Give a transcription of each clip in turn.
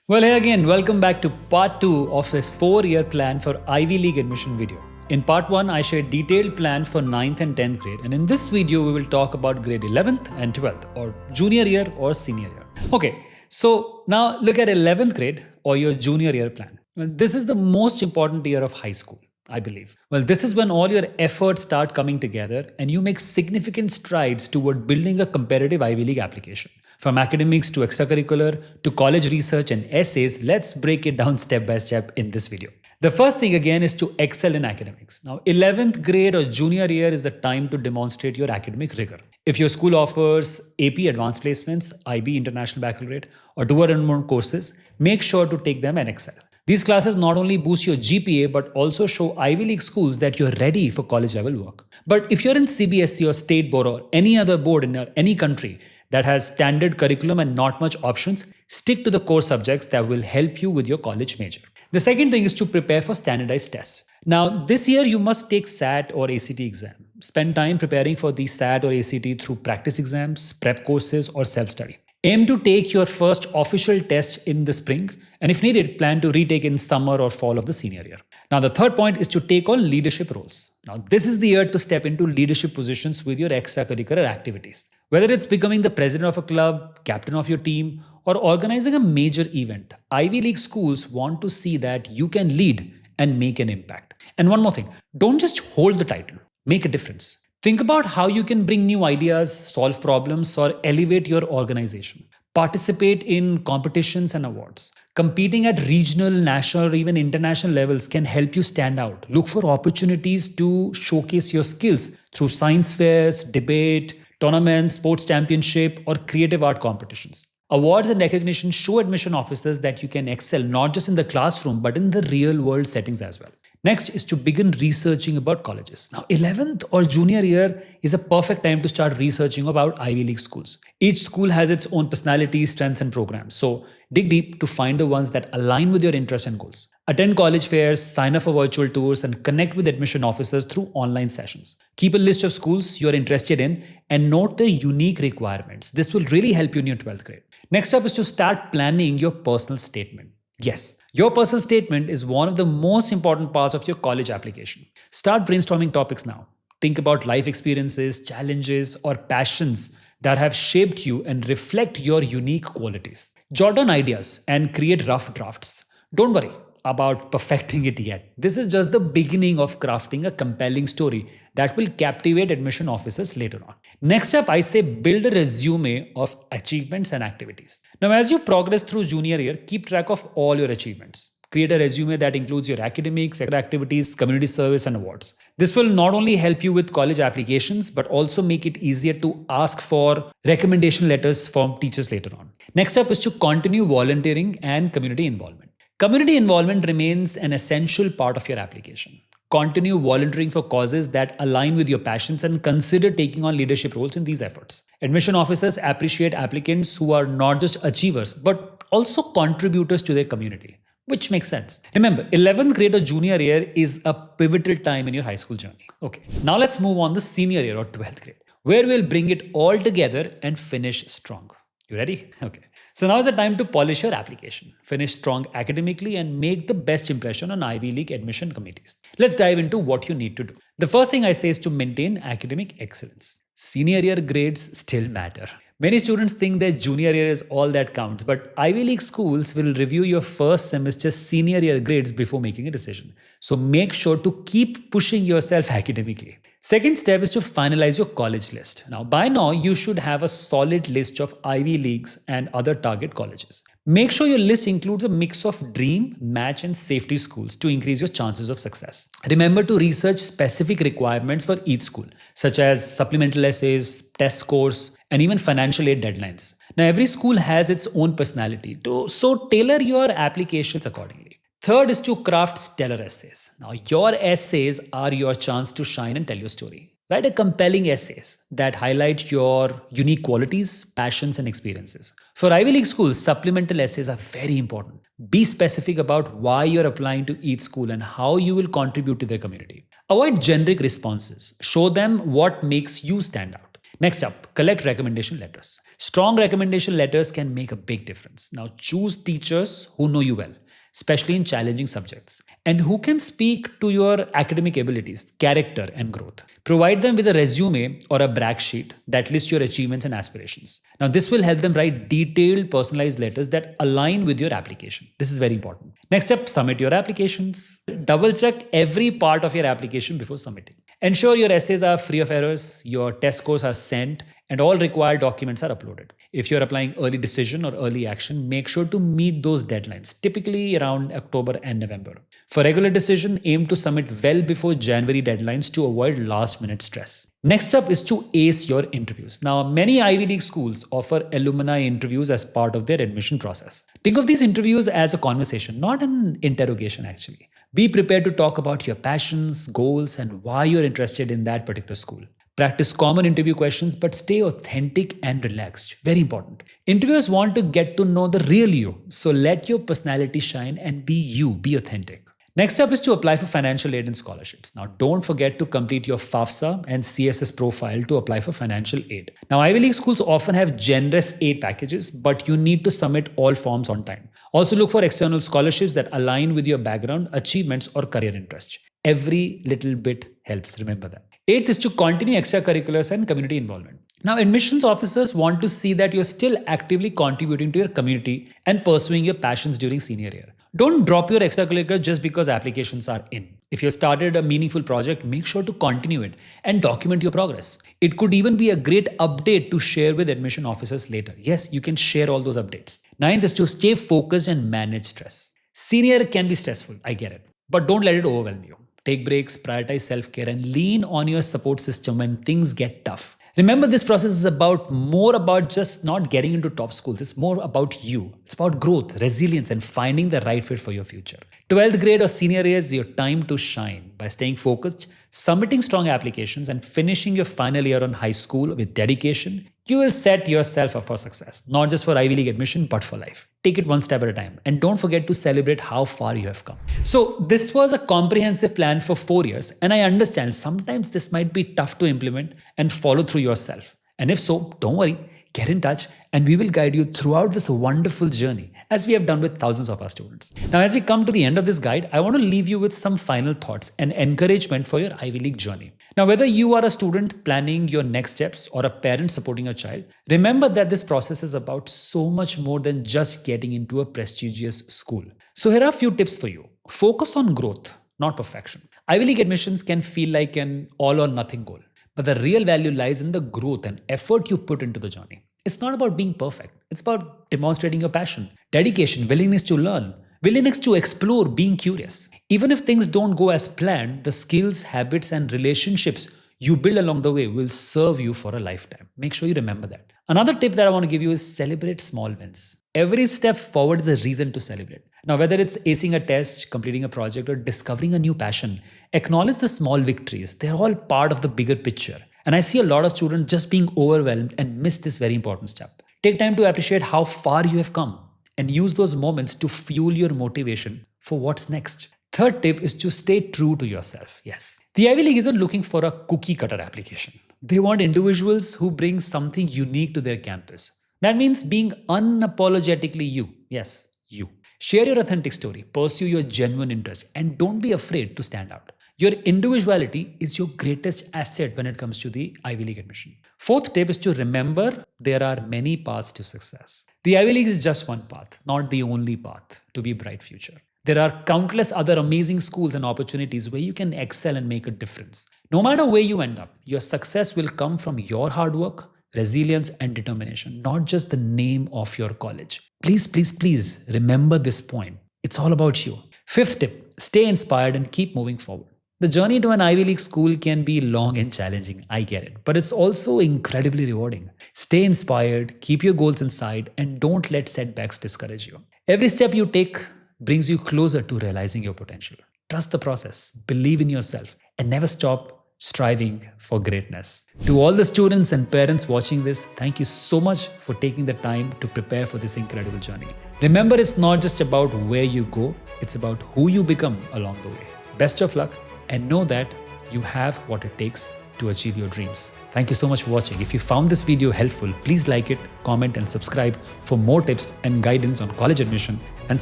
Well, hey again, welcome back to part 2 of this 4-year plan for Ivy League admission video. In part 1, I shared detailed plan for 9th and 10th grade, and in this video, we will talk about grade 11th and 12th, or junior year or senior year. Okay, so now look at 11th grade or your junior year plan. Well, this is the most important year of high school, I believe. Well, this is when all your efforts start coming together and you make significant strides toward building a competitive Ivy League application. From academics to extracurricular to college research and essays, let's break it down step by step in this video. The first thing again is to excel in academics. Now, 11th grade or junior year is the time to demonstrate your academic rigor. If your school offers AP advanced placements, IB International Baccalaureate, or 2 or more courses, make sure to take them and excel. These classes not only boost your GPA but also show Ivy League schools that you're ready for college level work. But if you're in CBSE or state board or any other board in any country that has standard curriculum and not much options, stick to the core subjects that will help you with your college major. The second thing is to prepare for standardized tests. Now, this year you must take SAT or ACT exam. Spend time preparing for the SAT or ACT through practice exams, prep courses, or self-study. Aim to take your first official test in the spring, and if needed, plan to retake in summer or fall of the senior year. Now, the third point is to take on leadership roles. Now, this is the year to step into leadership positions with your extracurricular activities. Whether it's becoming the president of a club, captain of your team, or organizing a major event, Ivy League schools want to see that you can lead and make an impact. And one more thing, don't just hold the title, make a difference. Think about how you can bring new ideas, solve problems, or elevate your organization. Participate in competitions and awards. Competing at regional, national, or even international levels can help you stand out. Look for opportunities to showcase your skills through science fairs, debate, tournaments, sports championship, or creative art competitions. Awards and recognition show admission officers that you can excel not just in the classroom but in the real world settings as well. Next is to begin researching about colleges. Now, 11th or junior year is a perfect time to start researching about Ivy League schools. Each school has its own personality, strengths, and programs. So, dig deep to find the ones that align with your interests and goals. Attend college fairs, sign up for virtual tours, and connect with admission officers through online sessions. Keep a list of schools you're interested in and note the unique requirements. This will really help you in your 12th grade. Next up is to start planning your personal statement. Yes, your personal statement is one of the most important parts of your college application. Start brainstorming topics now. Think about life experiences, challenges, or passions that have shaped you and reflect your unique qualities. Jot down ideas and create rough drafts. Don't worry about perfecting it yet. This is just the beginning of crafting a compelling story that will captivate admission officers later on. Next up, I say build a resume of achievements and activities. Now, as you progress through junior year, keep track of all your achievements. Create a resume that includes your academics, activities, community service, and awards. This will not only help you with college applications, but also make it easier to ask for recommendation letters from teachers later on. Next up is to continue volunteering and community involvement. Community involvement remains an essential part of your application. Continue volunteering for causes that align with your passions and consider taking on leadership roles in these efforts. Admission officers appreciate applicants who are not just achievers, but also contributors to their community, which makes sense. Remember, 11th grade or junior year is a pivotal time in your high school journey. Okay, now let's move on to senior year or 12th grade, where we'll bring it all together and finish strong. You ready? Okay. So now is the time to polish your application, finish strong academically, and make the best impression on Ivy League admission committees. Let's dive into what you need to do. The first thing I say is to maintain academic excellence. Senior year grades still matter. Many students think that junior year is all that counts, but Ivy League schools will review your first semester senior year grades before making a decision. So make sure to keep pushing yourself academically. Second step is to finalize your college list. Now, by now, you should have a solid list of Ivy Leagues and other target colleges. Make sure your list includes a mix of dream, match, and safety schools to increase your chances of success. Remember to research specific requirements for each school, such as supplemental essays, test scores, and even financial aid deadlines. Now, every school has its own personality, so tailor your applications accordingly. Third is to craft stellar essays. Now, your essays are your chance to shine and tell your story. Write a compelling essays that highlight your unique qualities, passions, and experiences. For Ivy League schools, supplemental essays are very important. Be specific about why you're applying to each school and how you will contribute to their community. Avoid generic responses. Show them what makes you stand out. Next up, collect recommendation letters. Strong recommendation letters can make a big difference. Now, choose teachers who know you well, especially in challenging subjects, and who can speak to your academic abilities, character, and growth. Provide them with a resume or a brag sheet that lists your achievements and aspirations. Now, this will help them write detailed, personalized letters that align with your application. This is very important. Next up, submit your applications. Double check every part of your application before submitting. Ensure your essays are free of errors, your test scores are sent, and all required documents are uploaded. If you're applying early decision or early action, make sure to meet those deadlines, typically around October and November. For regular decision, aim to submit well before January deadlines to avoid last-minute stress. Next up is to ace your interviews. Now, many Ivy League schools offer alumni interviews as part of their admission process. Think of these interviews as a conversation, not an interrogation actually. Be prepared to talk about your passions, goals, and why you're interested in that particular school. Practice common interview questions, but stay authentic and relaxed. Very important. Interviewers want to get to know the real you, so let your personality shine and be you, be authentic. Next up is to apply for financial aid and scholarships. Now, don't forget to complete your FAFSA and CSS profile to apply for financial aid. Now, Ivy League schools often have generous aid packages, but you need to submit all forms on time. Also, look for external scholarships that align with your background, achievements, or career interest. Every little bit helps, remember that. Eighth is to continue extracurriculars and community involvement. Now, admissions officers want to see that you're still actively contributing to your community and pursuing your passions during senior year. Don't drop your extracurricular just because applications are in. If you started a meaningful project, make sure to continue it and document your progress. It could even be a great update to share with admission officers later. Yes, you can share all those updates. Ninth is to stay focused and manage stress. Senior year can be stressful, I get it, but don't let it overwhelm you. Take breaks, prioritize self-care, and lean on your support system when things get tough. Remember, this process is more about just not getting into top schools. It's more about you. It's about growth, resilience, and finding the right fit for your future. 12th grade or senior year is your time to shine. By staying focused, submitting strong applications, and finishing your final year on high school with dedication, you will set yourself up for success, not just for Ivy League admission, but for life. Take it one step at a time, and don't forget to celebrate how far you have come. So this was a comprehensive plan for 4 years, and I understand sometimes this might be tough to implement and follow through yourself. And if so, don't worry, get in touch, and we will guide you throughout this wonderful journey, as we have done with thousands of our students. Now, as we come to the end of this guide, I want to leave you with some final thoughts and encouragement for your Ivy League journey. Now, whether you are a student planning your next steps or a parent supporting a child, remember that this process is about so much more than just getting into a prestigious school. So here are a few tips for you. Focus on growth, not perfection. Ivy League admissions can feel like an all or nothing goal, but the real value lies in the growth and effort you put into the journey. It's not about being perfect. It's about demonstrating your passion, dedication, willingness to learn, willingness to explore, being curious. Even if things don't go as planned, the skills, habits, and relationships you build along the way will serve you for a lifetime. Make sure you remember that. Another tip that I want to give you is celebrate small wins. Every step forward is a reason to celebrate. Now, whether it's acing a test, completing a project, or discovering a new passion, acknowledge the small victories. They're all part of the bigger picture. And I see a lot of students just being overwhelmed and miss this very important step. Take time to appreciate how far you have come and use those moments to fuel your motivation for what's next. Third tip is to stay true to yourself. Yes. The Ivy League isn't looking for a cookie cutter application. They want individuals who bring something unique to their campus. That means being unapologetically you. Yes, you. Share your authentic story, pursue your genuine interest, and don't be afraid to stand out. Your individuality is your greatest asset when it comes to the Ivy League admission. Fourth tip is to remember there are many paths to success. The Ivy League is just one path, not the only path to be a bright future. There are countless other amazing schools and opportunities where you can excel and make a difference. No matter where you end up, your success will come from your hard work, resilience, and determination, not just the name of your college. Please remember this point. It's all about you. Fifth tip, stay inspired and keep moving forward. The journey to an Ivy League school can be long and challenging, I get it, but it's also incredibly rewarding. Stay inspired, keep your goals in sight, and don't let setbacks discourage you. Every step you take brings you closer to realizing your potential. Trust the process, believe in yourself, and never stop striving for greatness. To all the students and parents watching this, thank you so much for taking the time to prepare for this incredible journey. Remember, it's not just about where you go, it's about who you become along the way. Best of luck, and know that you have what it takes to achieve your dreams. Thank you so much for watching. If you found this video helpful, please like it, comment and subscribe for more tips and guidance on college admission and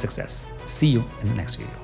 success. See you in the next video.